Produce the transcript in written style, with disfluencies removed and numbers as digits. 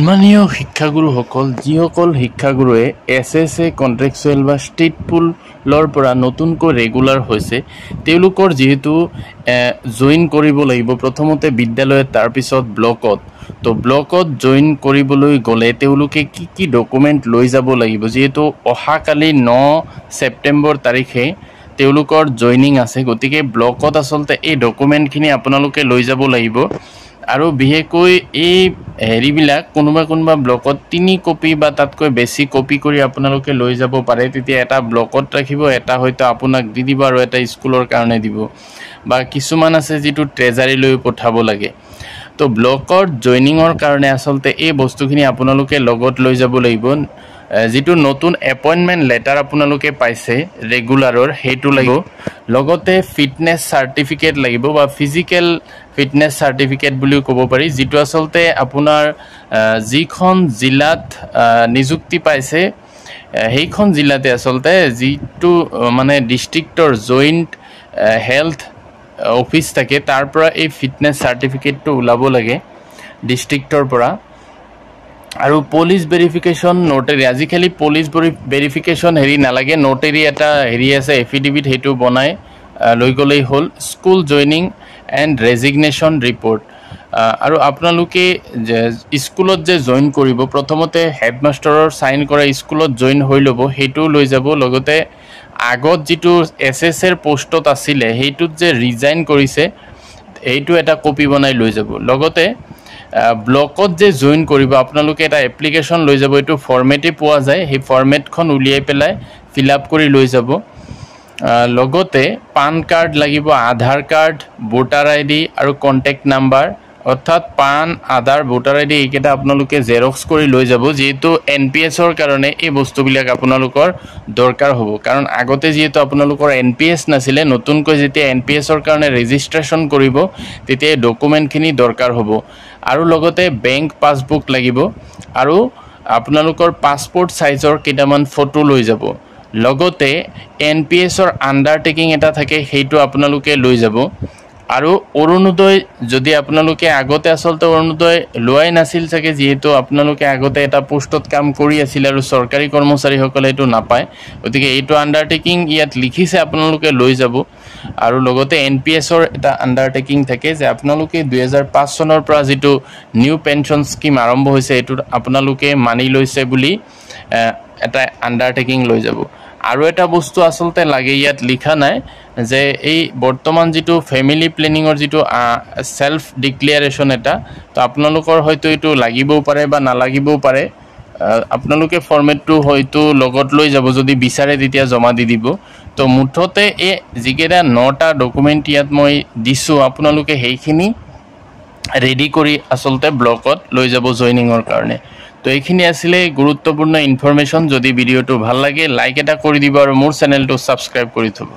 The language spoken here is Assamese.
সন্মানীয় শিক্ষাগুৰুসকল যিসকল শিক্ষাগুৰুৱে এছএছএ কন্ট্ৰেকচুৱেল বা ষ্টেট পুলৰ পৰা নতুনকৈ ৰেগুলাৰ হৈছে তেওঁলোকৰ যেহেতু জয়েন কৰিব লাগিব প্ৰথমতে বিদ্যালয়ত তাৰ পিছত ব্লকত তো ব্লকত জয়েন কৰিবলৈ গ'লে তেওঁলোকে কি ডকুমেন্ট লৈ যাব লাগিব যেহেতু অহাকালি 9 সেপ্টেম্বৰ তাৰিখে তেওঁলোকৰ জয়েনিং আছে গতিকে ব্লকত আসলতে এই ডকুমেন্টখিনি আপোনালোকে লৈ যাব লাগিব আৰু বিহেকৈ এই হেৰিবিলাক কোনোবা ব্লকত 3 কপি বা তাতকৈ বেছি কপি কৰি আপোনালোকে লৈ যাব পাৰে তেতিয়া এটা ব্লকত ৰাখিব এটা হয়তো আপোনাক দি দিব আৰু এটা স্কুলৰ কাৰণে দিব বা কিছুমান আছে যেটো ট্ৰেজাৰী লৈ পঠাব লাগে তো ব্লকত জয়েনিংৰ কাৰণে আসলতে এই বস্তুখিনি আপোনালোকে লগত লৈ যাব লাগিব যেটো নতুন এপয়েন্টমেন্ট লেটাৰ আপোনালোকে পাইছে ৰেগুলাৰৰ হেতু লাগিব লগতে ফিটনেস সাৰ্টিফিকেট লাগিব বা ফিজিক্যাল ফিটনেস সাৰ্টিফিকেট বুলি ক'ব পাৰি যেটো আসলতে আপোনাৰ যিখন জিলাত নিযুক্তি পাইছে হেইখন জিলাতে আসলতে যেটো মানে ডিস্ট্ৰিক্টৰ জয়েন্ট হেলথ অফিস থাকে তাৰ পৰা এই ফিটনেস সাৰ্টিফিকেটটো ওলাব লাগে ডিস্ট্ৰিক্টৰ পৰা আৰু পুলিশ ভেৰিফিকেশন নোটাৰী আজিকালি পুলিশ ভেৰিফিকেশন হেৰি নালাগে নোটাৰী এটা হেৰি আছে এফিডেভিট হেতু বনাই লৈ গলেই হল স্কুল জয়েনিং এন্ড ৰেজিগনেশন ৰিপোৰ্ট আৰু আপোনালোকে স্কুলত যে জয়েন কৰিব প্ৰথমতে হেডমাষ্টাৰৰ সাইন কৰা স্কুলত জয়েন হৈ লব হেতু লৈ যাব লগতে আগত যেটো এছএছএৰ পোষ্টত আছিল হেতুত যে ৰিজাইন কৰিছে এইটো এটা কপি বনাই লৈ যাব লগতে ব্লকত যে জয়েন কৰিব আপোনালোকে এটা এপ্লিকেশন লৈ যাব এটো ফৰমেটে পোৱা যায় হে ফৰমেটখন উলিয়াই পেলাই ফিল আপ কৰি লৈ যাব লগতে পান কাৰ্ড লাগিব আধাৰ কাৰ্ড ভোটাৰ আইডি আৰু কন্টাক্ট নাম্বাৰ অৰ্থাৎ পান আধাৰ ভোটাৰ আইডি এইকেটা আপোনালোকে জেৰক্স কৰি লৈ যাব যেহেতু এনপিএছৰ কাৰণে এই বস্তুবিলাক আপোনালোকৰ দৰকাৰ হ'ব কাৰণ আগতে যেহেতু আপোনালোকৰ এনপিএছ নাছিলে নতুনকৈ যেতিয়া এনপিএছৰ কাৰণে ৰেজিষ্ট্ৰেচন কৰিব তেতিয়া ডকুমেন্টখিনি দৰকাৰ হ'ব আৰু লগতে বেংক পাসবুক লাগিব আৰু আপোনালোকৰ পাসপোৰ্ট সাইজৰ কেইটামান ফটো লৈ যাব লগতে এনপিএছৰ আন্ডাৰটেকিং এটা থাকে হেতু আপোনালোকে লৈ যাব আৰু অৰুণোদয় যদি আপোনালোকে আগতে আসলতে অৰুণোদয় লোৱাই নাছিল চাগে যেহেতু আপোনালোকে আগতে এটা পোষ্টত কাম কৰি আছিল আৰু চৰকাৰী কৰ্মচাৰীসকলে এটো নাপায় গতিকে এইটো আন্ডাৰটেকিং ইয়াত লিখিছে আপোনালোকে লৈ যাব আৰু লগতে এনপিএছৰ এটা আন্ডাৰটেকিং থাকে যে আপোনালোকে 2005 চনৰ পৰা যেটো নিউ পেনশন স্কিম আৰম্ভ হৈছে এটো আপোনালোকে মানি লৈছে বুলি এটা আন্ডাৰটেকিং লৈ যাব আৰু এটা বস্তু আসলতে লাগে ইয়াত লিখা নাই যে এই বৰ্তমান যেটো ফ্যামিলি প্ল্যানিংৰ যেটো সেলফ ডিক্লেয়াৰেশন এটা তো আপোনালোকৰ হয়তো এটো লাগিবও পাৰে বা নালাগিবও পাৰে আপোনালোকে ফৰমেটটো হয়তো লগত লৈ যাব যদি বিচাৰে তেতিয়া জমা দি দিব তো মুঠতে এই জিকেৰা 9টা ডকুমেন্ট ইয়াত মই দিছো আপোনালোকে হেইখিনি ৰেডি কৰি আসলতে ব্লকত লৈ যাব জয়েনিংৰ কাৰণে তো এইখিনি আছিল গুৰুত্বপূৰ্ণ ইনফৰমেশন যদি ভিডিওটো ভাল লাগে লাইক এটা কৰি দিব আৰু মোৰ চেনেলটো সাবস্ক্ৰাইব কৰি থব